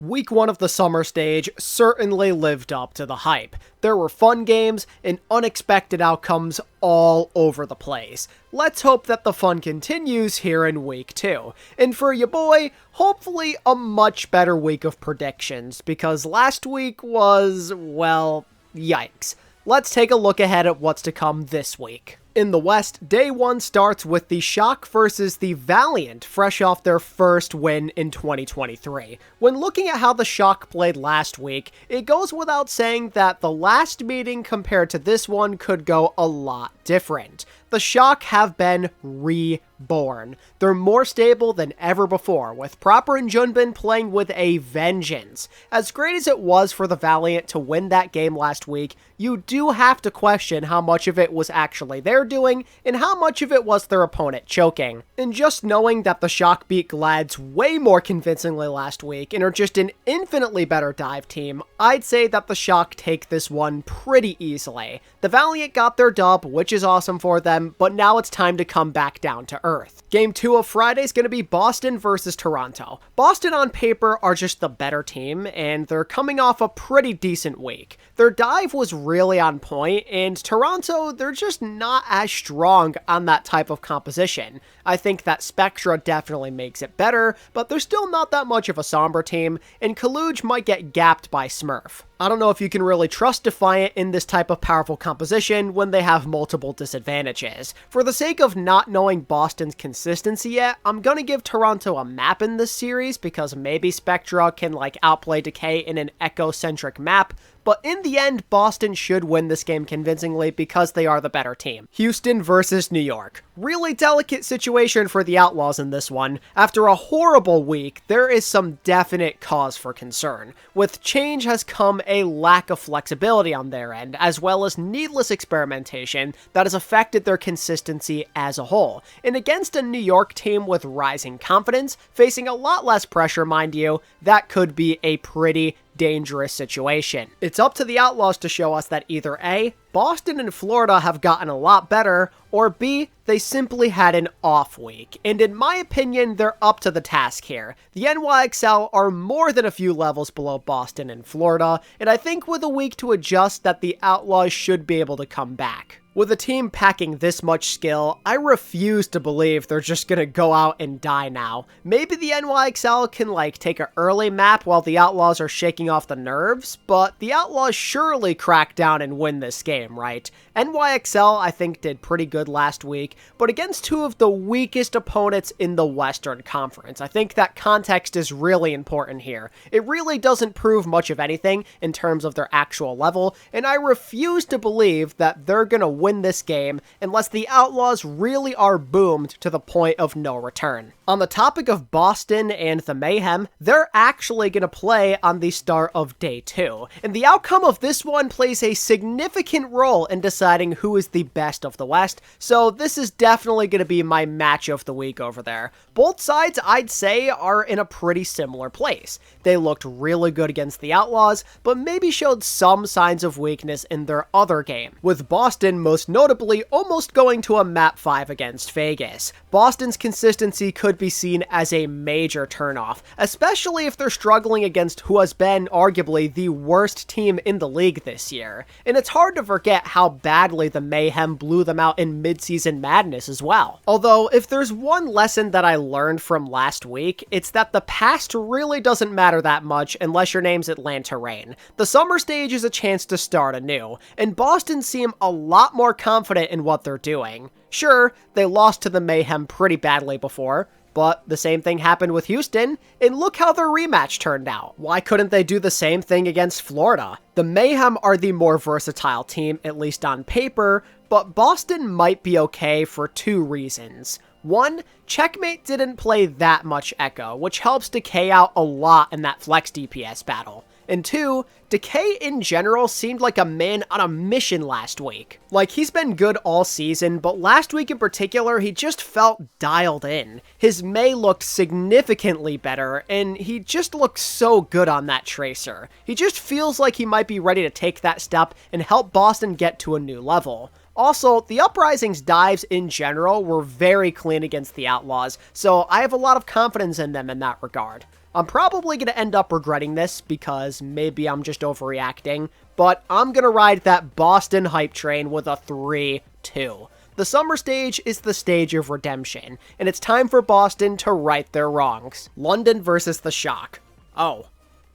Week 1 of the summer stage certainly lived up to the hype. There were fun games and unexpected outcomes all over the place. Let's hope that the fun continues here in week 2. And for ya boy, hopefully a much better week of predictions, because last week was, well, yikes. Let's take a look ahead at what's to come this week. In the West, day 1 starts with the Shock versus the Valiant, fresh off their first win in 2023. When looking at how the Shock played last week, it goes without saying that the last meeting compared to this one could go a lot different. The Shock have been reborn. They're more stable than ever before, with Proper and Junbin playing with a vengeance. As great as it was for the Valiant to win that game last week, you do have to question how much of it was actually their doing, and how much of it was their opponent choking. And just knowing that the Shock beat Glads way more convincingly last week, and are just an infinitely better dive team, I'd say that the Shock take this one pretty easily. The Valiant got their dub, which is awesome for them, but now it's time to come back down to earth. Game 2 of Friday is going to be Boston versus Toronto. Boston on paper are just the better team, and they're coming off a pretty decent week. Their dive was really on point, and Toronto, they're just not as strong on that type of composition. I think that Spectra definitely makes it better, but they're still not that much of a somber team, and Kaluj might get gapped by Smurf. I don't know if you can really trust Defiant in this type of powerful composition when they have multiple disadvantages. For the sake of not knowing Boston's consistency yet, I'm gonna give Toronto a map in this series because maybe Spectra can outplay Decay in an Echo-centric map, but in the end, Boston should win this game convincingly because they are the better team. Houston versus New York. Really delicate situation for the Outlaws in this one. After a horrible week, there is some definite cause for concern. With change has come a lack of flexibility on their end, as well as needless experimentation that has affected their consistency as a whole. And against a New York team with rising confidence, facing a lot less pressure, mind you, that could be a pretty dangerous situation. It's up to the Outlaws to show us that either A, Boston and Florida have gotten a lot better, or B, they simply had an off week. And in my opinion, they're up to the task here. The NYXL are more than a few levels below Boston and Florida, and I think with a week to adjust that the Outlaws should be able to come back. With a team packing this much skill, I refuse to believe they're just gonna go out and die now. Maybe the NYXL can take an early map while the Outlaws are shaking off the nerves, but the Outlaws surely crack down and win this game, right? NYXL I think did pretty good last week, but against two of the weakest opponents in the Western Conference. I think that context is really important here. It really doesn't prove much of anything in terms of their actual level, and I refuse to believe that they're gonna win this game unless the Outlaws really are boomed to the point of no return. On the topic of Boston and the Mayhem, they're actually going to play on the start of day 2, and the outcome of this one plays a significant role in deciding who is the best of the West, so this is definitely going to be my match of the week over there. Both sides, I'd say, are in a pretty similar place. They looked really good against the Outlaws, but maybe showed some signs of weakness in their other game, with Boston most notably almost going to a map 5 against Vegas. Boston's consistency could be seen as a major turnoff, especially if they're struggling against who has been arguably the worst team in the league this year. And it's hard to forget how badly the Mayhem blew them out in mid-season madness as well. Although, if there's one lesson that I learned from last week, it's that the past really doesn't matter that much unless your name's Atlanta Reign. The summer stage is a chance to start anew, and Boston seem a lot more confident in what they're doing. Sure, they lost to the Mayhem pretty badly before, but the same thing happened with Houston, and look how their rematch turned out. Why couldn't they do the same thing against Florida? The Mayhem are the more versatile team, at least on paper, but Boston might be okay for 2 reasons. 1, Checkmate didn't play that much Echo, which helps Decay out a lot in that flex DPS battle. And 2, Decay in general seemed like a man on a mission last week. He's been good all season, but last week in particular, he just felt dialed in. His Mei looked significantly better, and he just looked so good on that Tracer. He just feels like he might be ready to take that step and help Boston get to a new level. Also, the Uprising's dives in general were very clean against the Outlaws, so I have a lot of confidence in them in that regard. I'm probably going to end up regretting this because maybe I'm just overreacting, but I'm going to ride that Boston hype train with a 3-2. The summer stage is the stage of redemption, and it's time for Boston to right their wrongs. London versus the Shock. Oh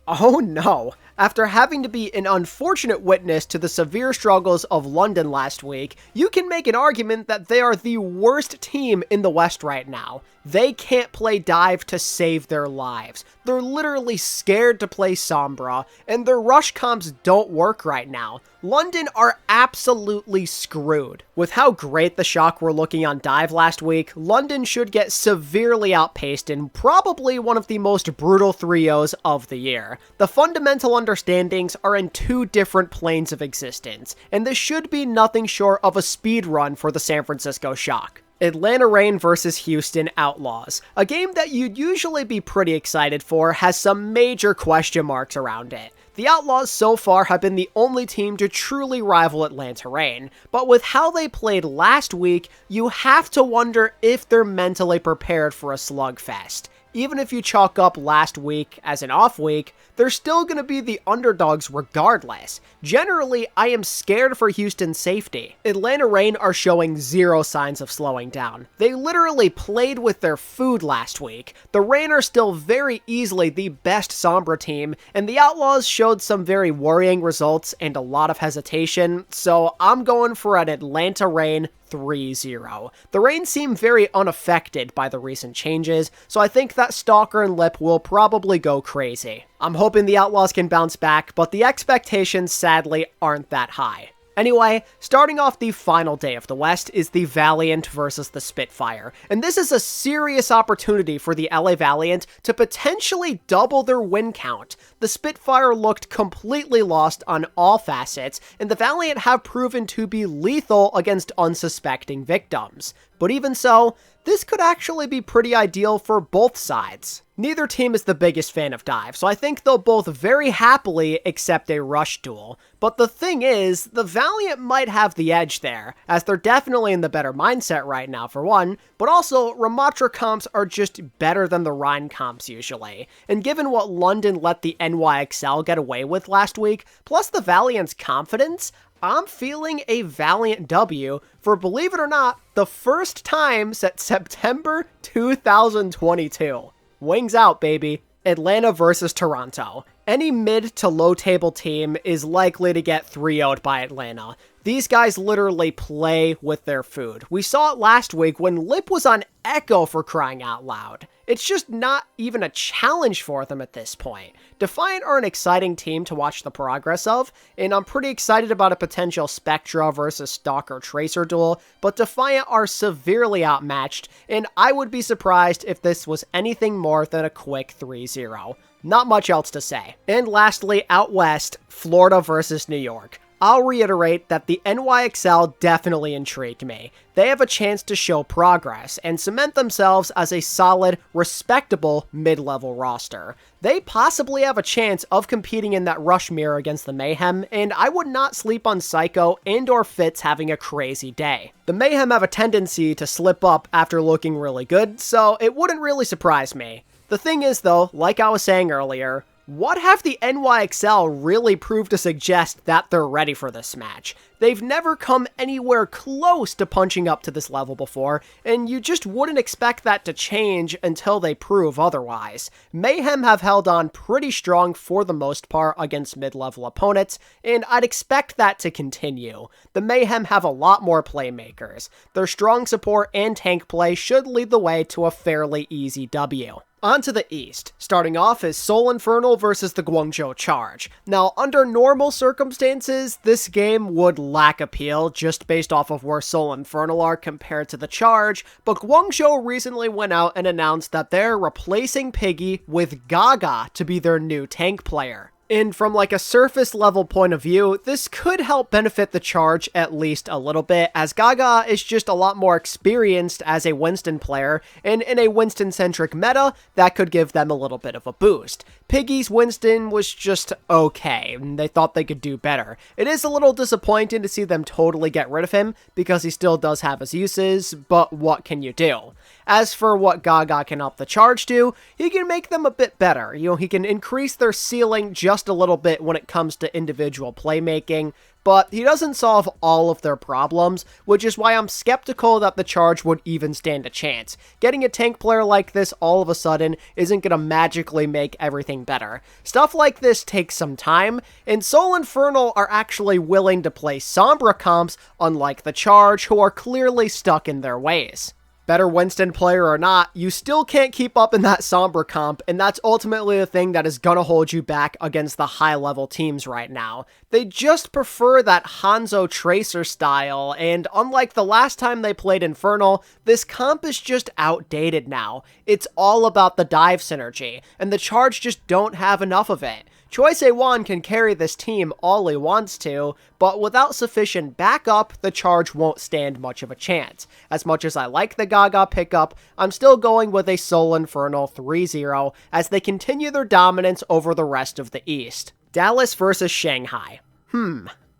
no. After having to be an unfortunate witness to the severe struggles of London last week, you can make an argument that they are the worst team in the West right now. They can't play dive to save their lives. They're literally scared to play Sombra, and their rush comps don't work right now. London are absolutely screwed. With how great the Shock were looking on dive last week, London should get severely outpaced in probably one of the most brutal 3-0s of the year. The fundamental understandings are in two different planes of existence, and this should be nothing short of a speed run for the San Francisco Shock. Atlanta Reign versus Houston Outlaws. A game that you'd usually be pretty excited for has some major question marks around it. The Outlaws so far have been the only team to truly rival Atlanta Reign, but with how they played last week, you have to wonder if they're mentally prepared for a slugfest. Even if you chalk up last week as an off week, they're still going to be the underdogs regardless. Generally, I am scared for Houston's safety. Atlanta Reign are showing zero signs of slowing down. They literally played with their food last week. The Reign are still very easily the best Sombra team, and the Outlaws showed some very worrying results and a lot of hesitation, so I'm going for an Atlanta Reign 3-0. The Reign seem very unaffected by the recent changes, so I think that Stalker and Lip will probably go crazy. I'm hoping the Outlaws can bounce back, but the expectations sadly aren't that high. Anyway, starting off the final day of the West is the Valiant versus the Spitfire, and this is a serious opportunity for the LA Valiant to potentially double their win count. The Spitfire looked completely lost on all facets, and the Valiant have proven to be lethal against unsuspecting victims. But even so, this could actually be pretty ideal for both sides. Neither team is the biggest fan of dive, so I think they'll both very happily accept a rush duel. But the thing is, the Valiant might have the edge there, as they're definitely in the better mindset right now for one, but also Ramatra comps are just better than the Rhine comps usually. And given what London let the NYXL get away with last week, plus the Valiant's confidence, I'm feeling a Valiant W for, believe it or not, the first time since September 2022. Wings out, baby. Atlanta versus Toronto. Any mid to low table team is likely to get 3-0'd by Atlanta. These guys literally play with their food. We saw it last week when Lip was on Echo, for crying out loud. It's just not even a challenge for them at this point. Defiant are an exciting team to watch the progress of, and I'm pretty excited about a potential Spectra versus Stalker Tracer duel, but Defiant are severely outmatched, and I would be surprised if this was anything more than a quick 3-0. Not much else to say. And lastly, out west, Florida versus New York. I'll reiterate that the NYXL definitely intrigued me. They have a chance to show progress and cement themselves as a solid, respectable mid-level roster. They possibly have a chance of competing in that rush mirror against the Mayhem, and I would not sleep on Psycho and or Fitz having a crazy day. The Mayhem have a tendency to slip up after looking really good, so it wouldn't really surprise me. The thing is though, like I was saying earlier, what have the NYXL really proved to suggest that they're ready for this match? They've never come anywhere close to punching up to this level before, and you just wouldn't expect that to change until they prove otherwise. Mayhem have held on pretty strong for the most part against mid-level opponents, and I'd expect that to continue. The Mayhem have a lot more playmakers. Their strong support and tank play should lead the way to a fairly easy W. On to the East. Starting off is Seoul Infernal versus the Guangzhou Charge. Now, under normal circumstances, this game would lack appeal just based off of where Seoul Infernal are compared to the Charge, but Guangzhou recently went out and announced that they're replacing Piggy with Gaga to be their new tank player. And from like a surface level point of view, this could help benefit the Charge at least a little bit, as Gaga is just a lot more experienced as a Winston player, and in a Winston-centric meta, that could give them a little bit of a boost. Piggy's Winston was just okay, and they thought they could do better. It is a little disappointing to see them totally get rid of him, because he still does have his uses, but what can you do? As for what Gaga can up the charge do, he can make them a bit better. He can increase their ceiling just a little bit when it comes to individual playmaking, but he doesn't solve all of their problems, which is why I'm skeptical that the charge would even stand a chance. Getting a tank player like this all of a sudden isn't going to magically make everything better. Stuff like this takes some time, and Soul Infernal are actually willing to play Sombra comps, unlike the charge, who are clearly stuck in their ways. Better Winston player or not, you still can't keep up in that Sombra comp, and that's ultimately the thing that is gonna hold you back against the high-level teams right now. They just prefer that Hanzo Tracer style, and unlike the last time they played Infernal, this comp is just outdated now. It's all about the dive synergy, and the charge just don't have enough of it. Choice A1 can carry this team all he wants to, but without sufficient backup, the charge won't stand much of a chance. As much as I like the Gaga pickup, I'm still going with a Soul Infernal 3-0 as they continue their dominance over the rest of the East. Dallas versus Shanghai.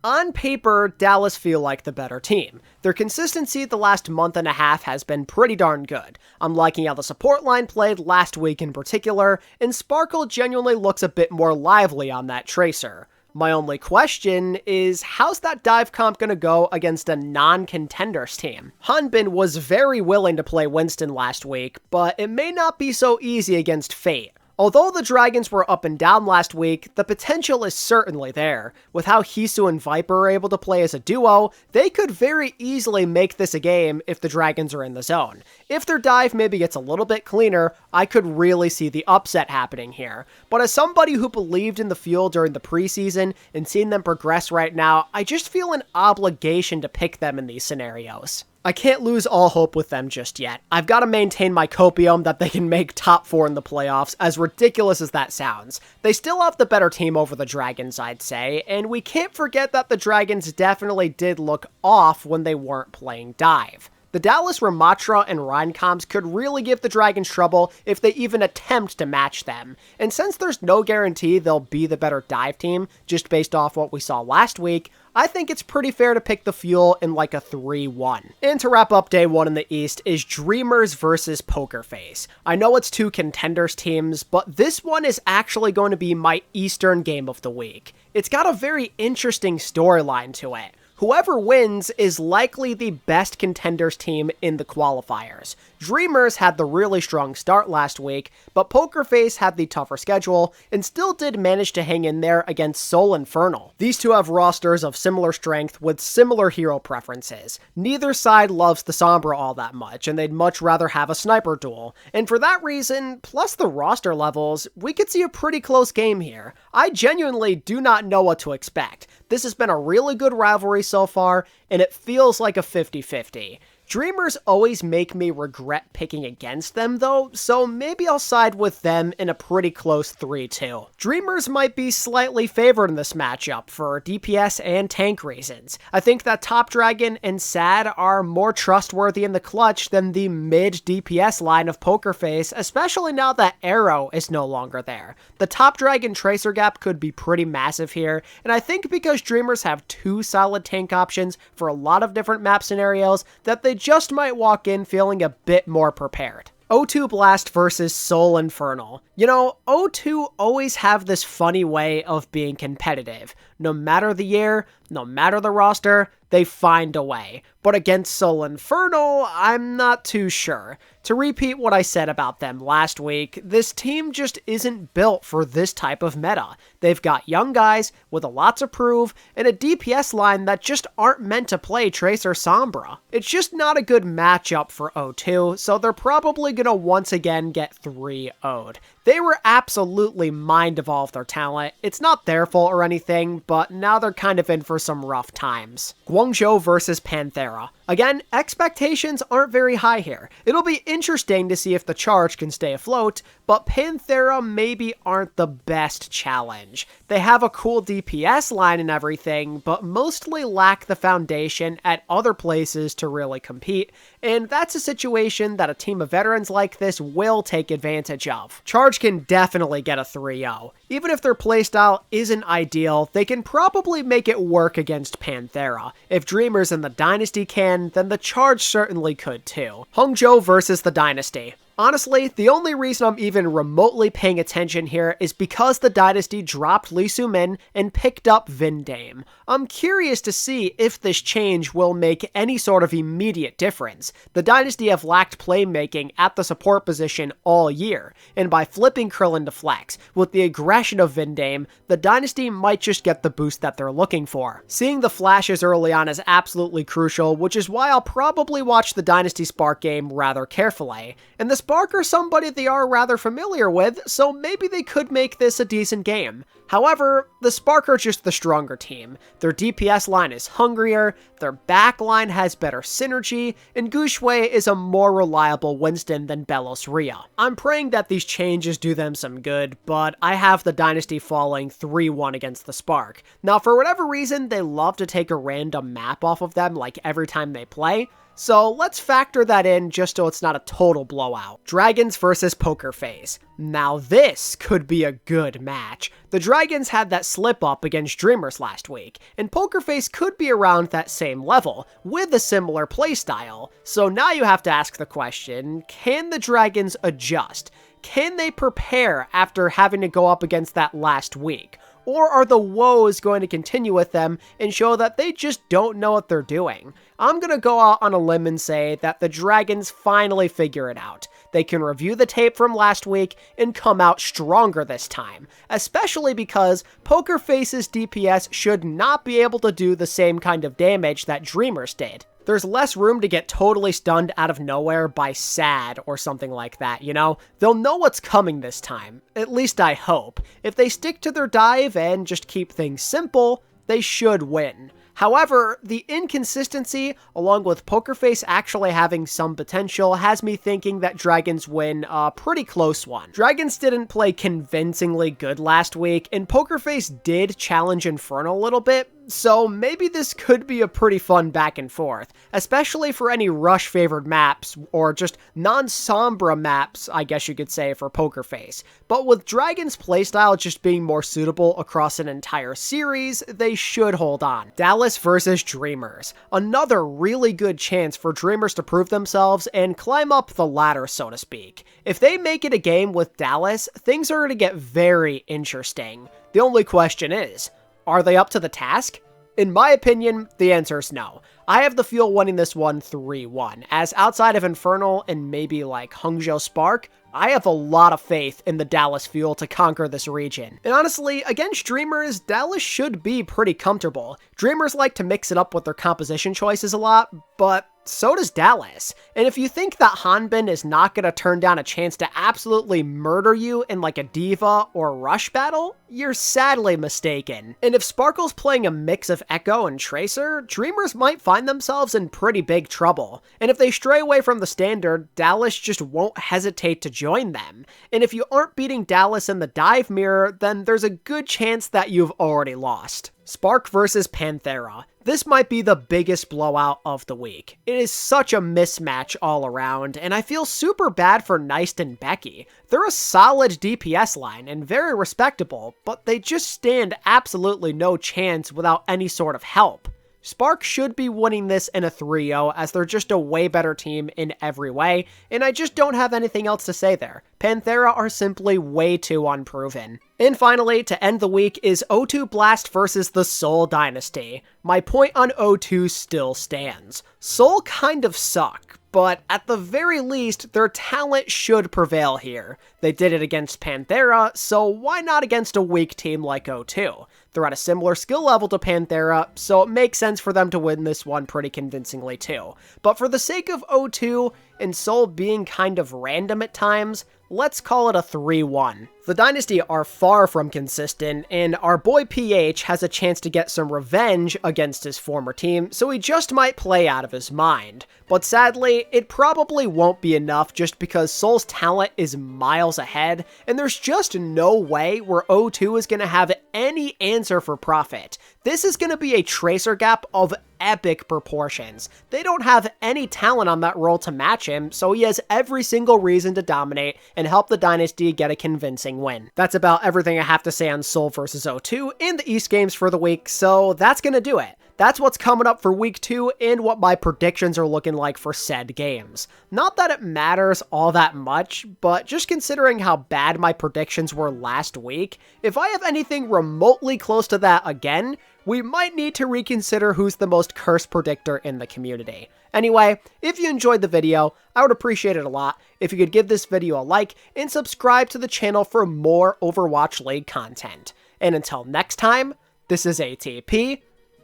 On paper, Dallas feel like the better team. Their consistency the last month and a half has been pretty darn good. I'm liking how the support line played last week in particular, and Sparkle genuinely looks a bit more lively on that Tracer. My only question is, how's that dive comp gonna go against a non-contenders team? Hanbin was very willing to play Winston last week, but it may not be so easy against Fate. Although the Dragons were up and down last week, the potential is certainly there. With how Hisu and Viper are able to play as a duo, they could very easily make this a game if the Dragons are in the zone. If their dive maybe gets a little bit cleaner, I could really see the upset happening here. But as somebody who believed in the field during the preseason and seen them progress right now, I just feel an obligation to pick them in these scenarios. I can't lose all hope with them just yet. I've got to maintain my copium that they can make top 4 in the playoffs, as ridiculous as that sounds. They still have the better team over the Dragons, I'd say, and we can't forget that the Dragons definitely did look off when they weren't playing dive. The Dallas Ramatra and Rhine comps could really give the Dragons trouble if they even attempt to match them. And since there's no guarantee they'll be the better dive team, just based off what we saw last week, I think it's pretty fair to pick the Fuel in like a 3-1. And to wrap up day 1 in the East is Dreamers versus Poker Face. I know it's 2 contenders teams, but this one is actually going to be my Eastern game of the week. It's got a very interesting storyline to it. Whoever wins is likely the best contenders team in the qualifiers. Dreamers had the really strong start last week, but Poker Face had the tougher schedule and still did manage to hang in there against Soul Infernal. These two have rosters of similar strength with similar hero preferences. Neither side loves the Sombra all that much, and they'd much rather have a sniper duel. And for that reason, plus the roster levels, we could see a pretty close game here. I genuinely do not know what to expect. This has been a really good rivalry so far, and it feels like a 50-50. Dreamers always make me regret picking against them though, so maybe I'll side with them in a pretty close 3-2. Dreamers might be slightly favored in this matchup for DPS and tank reasons. I think that Top Dragon and Sad are more trustworthy in the clutch than the mid DPS line of Poker Face, especially now that Arrow is no longer there. The Top Dragon Tracer gap could be pretty massive here, and I think because Dreamers have 2 solid tank options for a lot of different map scenarios, that they just might walk in feeling a bit more prepared. O2 Blast versus Soul Infernal. You know, O2 always have this funny way of being competitive. No matter the year, no matter the roster, they find a way. But against Soul Infernal, I'm not too sure. To repeat what I said about them last week, this team just isn't built for this type of meta. They've got young guys with a lot to prove and a DPS line that just aren't meant to play Tracer Sombra. It's just not a good matchup for O2, so they're probably gonna once again get 3-0'd. They were absolutely mined of all of their talent. It's not their fault or anything, but now they're kind of in for some rough times. Guangzhou versus Panthera. Again, expectations aren't very high here. It'll be interesting to see if the charge can stay afloat, but Panthera maybe aren't the best challenge. They have a cool DPS line and everything, but mostly lack the foundation at other places to really compete, and that's a situation that a team of veterans like this will take advantage of. Charge can definitely get a 3-0. Even if their playstyle isn't ideal, they can probably make it work against Panthera. If Dreamers and the Dynasty can, can, then the Charge certainly could too. Hangzhou versus the Dynasty. Honestly, the only reason I'm even remotely paying attention here is because the Dynasty dropped Lee Soo-min and picked up Vindame. I'm curious to see if this change will make any sort of immediate difference. The Dynasty have lacked playmaking at the support position all year, and by flipping Krillin to flex, with the aggression of Vindame, the Dynasty might just get the boost that they're looking for. Seeing the flashes early on is absolutely crucial, which is why I'll probably watch the Dynasty Spark game rather carefully. And the Spark are somebody they are rather familiar with, so maybe they could make this a decent game. However, the Spark are just the stronger team. Their DPS line is hungrier, their back line has better synergy, and Guxue is a more reliable Winston than Belos Rhea. I'm praying that these changes do them some good, but I have the Dynasty falling 3-1 against the Spark. Now, for whatever reason, they love to take a random map off of them like every time they play, so let's factor that in just so it's not a total blowout. Dragons versus Poker Face. Now this could be a good match. The Dragons had that slip up against Dreamers last week, and Poker Face could be around that same level, with a similar playstyle. So now you have to ask the question, can the Dragons adjust? Can they prepare after having to go up against that last week? Or are the woes going to continue with them and show that they just don't know what they're doing? I'm gonna go out on a limb and say that the Dragons finally figure it out. They can review the tape from last week and come out stronger this time, especially because Poker Face's DPS should not be able to do the same kind of damage that Dreamers did. There's less room to get totally stunned out of nowhere by SAD or something like that, you know? They'll know what's coming this time. At least I hope. If they stick to their dive and just keep things simple, they should win. However, the inconsistency, along with Poker Face actually having some potential, has me thinking that Dragons win a pretty close one. Dragons didn't play convincingly good last week, and Poker Face did challenge Infernal a little bit, so maybe this could be a pretty fun back and forth, especially for any Rush favored maps, or just non-Sombra maps, I guess you could say, for Poker Face. But with Dragon's playstyle just being more suitable across an entire series, they should hold on. Dallas versus Dreamers. Another really good chance for Dreamers to prove themselves and climb up the ladder, so to speak. If they make it a game with Dallas, things are going to get very interesting. The only question is, are they up to the task? In my opinion, the answer is no. I have the feel winning this one 3-1, as outside of Infernal and maybe like Hangzhou Spark, I have a lot of faith in the Dallas Fuel to conquer this region. And honestly, against Dreamers, Dallas should be pretty comfortable. Dreamers like to mix it up with their composition choices a lot, but so does Dallas. And if you think that Hanbin is not going to turn down a chance to absolutely murder you in like a Diva or Rush battle, you're sadly mistaken. And if Sparkle's playing a mix of Echo and Tracer, Dreamers might find themselves in pretty big trouble. And if they stray away from the standard, Dallas just won't hesitate to join them. And if you aren't beating Dallas in the dive mirror, then there's a good chance that you've already lost. Spark versus Panthera. This might be the biggest blowout of the week. It is such a mismatch all around, and I feel super bad for Neist and Becky. They're a solid DPS line and very respectable, but they just stand absolutely no chance without any sort of help. Spark should be winning this in a 3-0 as they're just a way better team in every way, and I just don't have anything else to say there. Panthera are simply way too unproven. And finally, to end the week is O2 Blast versus the Seoul Dynasty. My point on O2 still stands. Seoul kind of suck, but at the very least, their talent should prevail here. They did it against Panthera, so why not against a weak team like O2? They're at a similar skill level to Panthera, so it makes sense for them to win this one pretty convincingly too. But for the sake of O2, and Seoul being kind of random at times, let's call it a 3-1. The Dynasty are far from consistent, and our boy PH has a chance to get some revenge against his former team, so he just might play out of his mind. But sadly, it probably won't be enough just because Seoul's talent is miles ahead, and there's just no way where O2 is going to have any answer for profit. This is going to be a Tracer gap of epic proportions. They don't have any talent on that role to match him, so he has every single reason to dominate and help the Dynasty get a convincing win. That's about everything I have to say on Seoul vs O2 in the East Games for the week, so that's gonna do it. that's what's coming up for week 2 and what my predictions are looking like for said games. Not that it matters all that much, but just considering how bad my predictions were last week, if I have anything remotely close to that again, we might need to reconsider who's the most cursed predictor in the community. Anyway, if you enjoyed the video, I would appreciate it a lot if you could give this video a like and subscribe to the channel for more Overwatch League content. And until next time, this is ATP,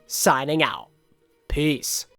signing out. Peace.